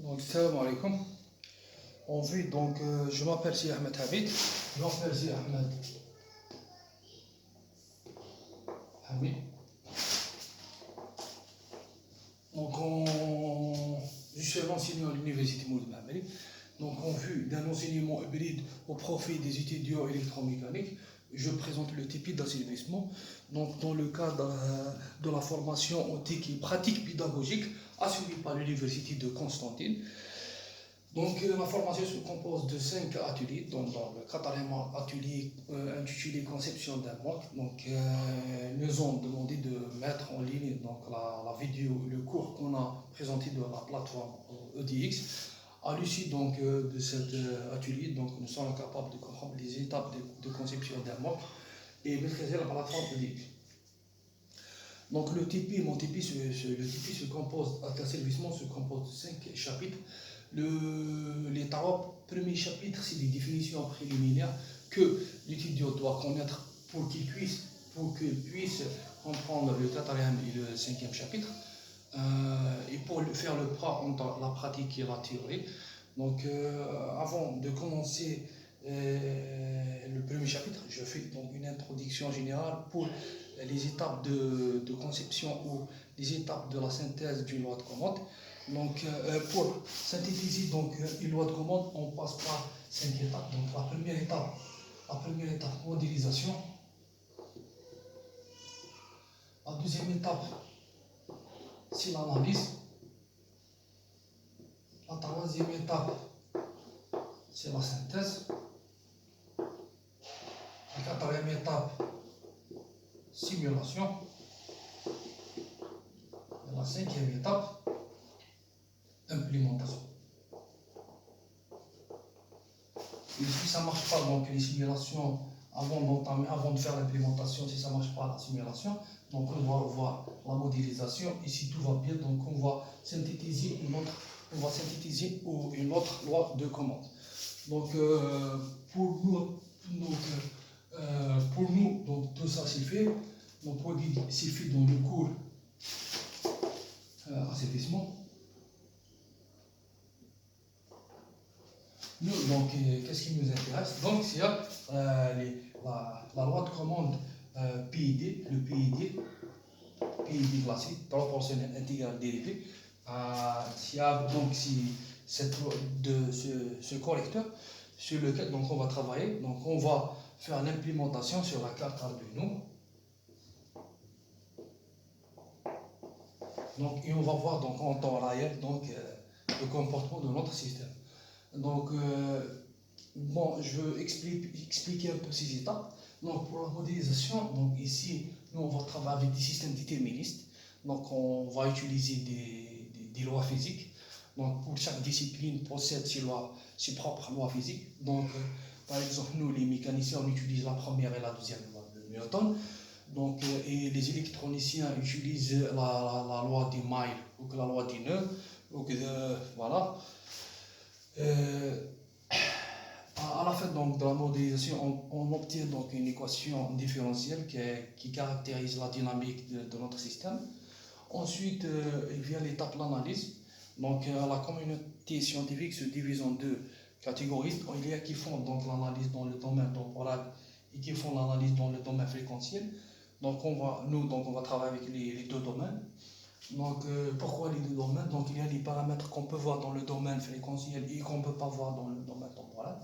Donc, salam alaikum. On vit donc, je m'appelle Si Ahmed Hamid. Je m'appelle Si Ahmed Hamid. Donc, je suis un enseignant à l'université Mouloud Mahamri. Donc, en vue d'un enseignement hybride au profit des étudiants électromécaniques, je présente le TP d'asservissement. Donc, dans le cadre de la formation en TIC et pratique pédagogique assurée par l'université de Constantine. Donc, la formation se compose de 5 ateliers, donc dans le quatrième atelier intitulé Conception d'un MOOC. Donc, nous ont demandé de mettre en ligne donc, la vidéo, le cours qu'on a présenté de la plateforme EDX. À l'issue donc, de cet atelier, donc, nous sommes capables de comprendre les étapes de conception d'un MOOC et maîtriser la plateforme EDX. Donc, mon TP se compose, l'asservissement se compose de 5 chapitres. Les 3 premiers chapitres, c'est des définitions préliminaires que l'étudiant doit connaître pour qu'il puisse comprendre le 4e et le 5e chapitre, et pour faire le pas entre la pratique et la théorie. Donc, avant de commencer le premier chapitre, je fais donc une introduction générale pour les étapes de conception ou les étapes de la synthèse d'une loi de commande. Donc, pour synthétiser donc, une loi de commande, on passe par 5 étapes. Donc, la première étape, modélisation. La deuxième étape, c'est l'analyse. La troisième étape, c'est la synthèse. La quatrième étape, simulation. Et la 5e étape, implémentation. Et si ça ne marche pas, donc les simulations, avant de faire l'implémentation, si ça ne marche pas la simulation, donc on va voir la modélisation, et si tout va bien, donc on va synthétiser une autre loi de commande. Donc pour nous, donc tout ça c'est fait. Donc c'est fait dans le cours asservissement. Nous, donc, qu'est-ce qui nous intéresse? Donc, c'est la loi de commande PID, le PID classique, proportionnel intégral dérivé. Il y a donc ce correcteur sur lequel donc, on va travailler. Donc, on va faire l'implémentation sur la carte Arduino. Donc, et on va voir donc, en temps réel donc, le comportement de notre système. Donc, je veux expliquer un peu ces étapes. Donc, pour la modélisation, donc ici, nous, on va travailler avec des systèmes déterministes. Donc, on va utiliser des lois physiques. Donc, pour chaque discipline possède ses propres lois physiques. Donc, par exemple, nous, les mécaniciens, on utilise la première et la deuxième loi de Newton. Donc, et les électroniciens utilisent la loi des mailles ou que la loi des nœuds. Voilà. À la fin donc, de la modélisation, on obtient donc une équation différentielle qui caractérise la dynamique de notre système. Ensuite, il vient l'étape de l'analyse. Donc, la communauté scientifique se divise en 2 catégories. Il y a qui font donc l'analyse dans le domaine temporel et qui font l'analyse dans le domaine fréquentiel. Donc, on va travailler avec les 2 domaines. Donc, pourquoi les 2 domaines? Donc, il y a des paramètres qu'on peut voir dans le domaine fréquentiel et qu'on ne peut pas voir dans le domaine temporel.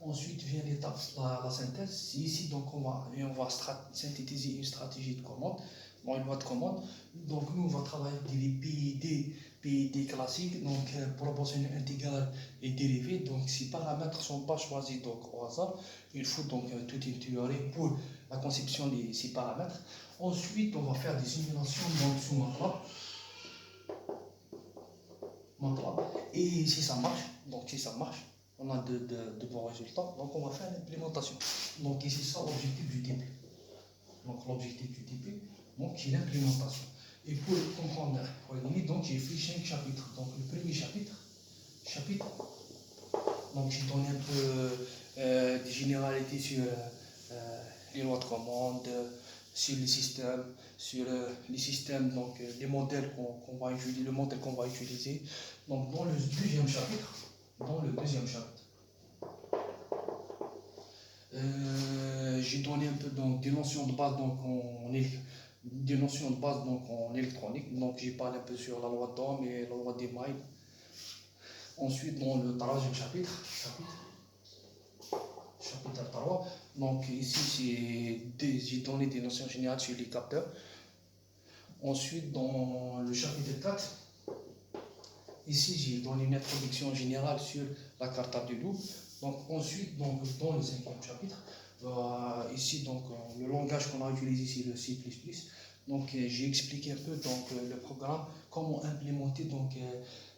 Ensuite vient l'étape la synthèse. Ici, donc, on va synthétiser une stratégie de commande, une loi de commande. Donc, nous, on va travailler avec des PID classiques, donc proportionnel intégral et dérivé. Donc, ces paramètres ne sont pas choisis donc, au hasard. Il faut donc toute une théorie pour la conception de ces paramètres. Ensuite, on va faire des simulations donc, sous MATLAB. Et si ça marche, on a de bons résultats, donc on va faire l'implémentation. Donc ici, c'est ça l'objectif du TP. Donc l'objectif du TP, donc c'est l'implémentation. Et pour comprendre, donc j'ai fait 5 chapitres. Donc le premier chapitre, donc j'ai donné un peu des généralités sur les lois de commande, sur les systèmes, donc les modèles qu'on va utiliser, le modèle qu'on va utiliser. Donc dans le deuxième chapitre, j'ai donné un peu donc, des notions de base en électronique. Donc j'ai parlé un peu sur la loi d'Ohm et la loi des mailles. Ensuite dans le troisième chapitre 3, donc ici j'ai donné des notions générales sur les capteurs. Ensuite dans le chapitre 4, ici j'ai donné une introduction générale sur la carte Arduino. Donc ensuite donc, dans le cinquième chapitre, ici donc le langage qu'on a utilisé ici le C++. Donc j'ai expliqué un peu donc le programme, comment implémenter donc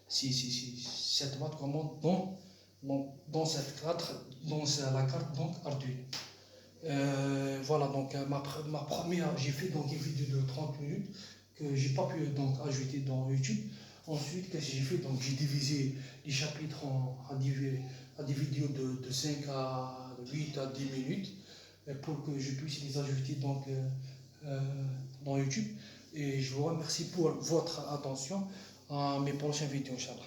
cette boîte commande dans cette carte, la carte donc Arduino. Voilà donc ma première, j'ai fait donc une vidéo de 30 minutes que j'ai pas pu donc ajouter dans YouTube. Ensuite, qu'est-ce que j'ai fait? Donc j'ai divisé les chapitres à des vidéos de 5 à 8 à 10 minutes pour que je puisse les ajouter donc dans YouTube. Et je vous remercie pour votre attention à mes prochaines vidéos, Inch'Allah.